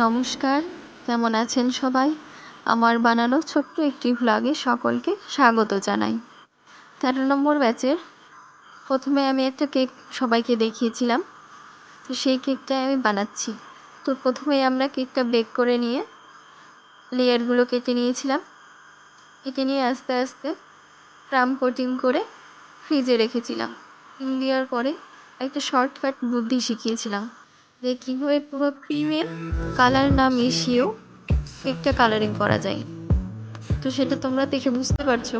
নমস্কার, কেমন আছেন সবাই? আমার বানানো ছোট্ট একটি ভ্লগে সকলকে স্বাগত জানাই। 13 নম্বর ব্যাচের প্রথমে আমি একটা কেক সবাইকে দেখিয়েছিলাম, তো সেই কেকটাই আমি বানাচ্ছি। তো প্রথমেই আমরা কেকটা বেক করে নিয়ে লেয়ারগুলো কেটে নিয়েছিলাম। কেটে নিয়ে আস্তে আস্তে ক্রাম কোটিং করে ফ্রিজে রেখেছিলাম। দেওয়ার পরে একটা শর্টকাট বুদ্ধি শিখিয়েছিলাম যে কীভাবে পুরো ক্রিমের কালার না মিশিয়েও কেকটা কালারিং করা যায়। তো সেটা তোমরা দেখে বুঝতে পারছো।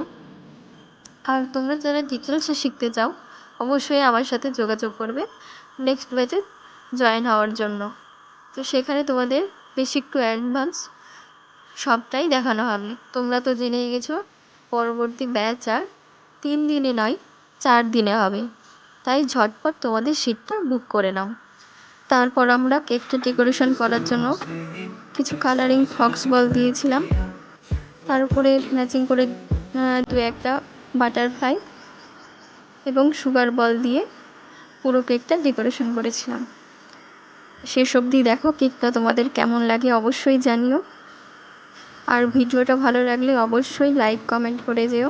আর তোমরা যারা ডিটেলসে শিখতে চাও অবশ্যই আমার সাথে যোগাযোগ করবে নেক্সট ব্যাচে জয়েন হওয়ার জন্য। তো সেখানে তোমাদের বেসিক টু অ্যাডভান্স সবটাই দেখানো হবে। তোমরা তো জেনেই গেছো পরবর্তী ব্যাচ আর 3 দিনে নয় 4 দিনে হবে, তাই ঝটপট তোমাদের সিটটা বুক করে নাও। তারপর আমরা কেকটা ডেকোরেশন করার জন্য কিছু কালারিং ফক্স বল দিয়েছিলাম, তার উপরে ম্যাচিং করে 2-1টা বাটারফ্লাই এবং সুগার বল দিয়ে পুরো কেকটা ডেকোরেশন করেছিলাম। শেষ অবধি দেখো কেকটা তোমাদের কেমন লাগে অবশ্যই জানিও। আর ভিডিওটা ভালো লাগলে অবশ্যই লাইক কমেন্ট করে যেও।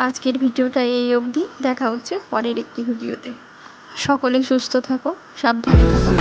আজকের ভিডিওটা এই অবধি, দেখা হচ্ছে পরের একটি ভিডিওতে। সকলে সুস্থ থাকো, সাবধানে থাকো।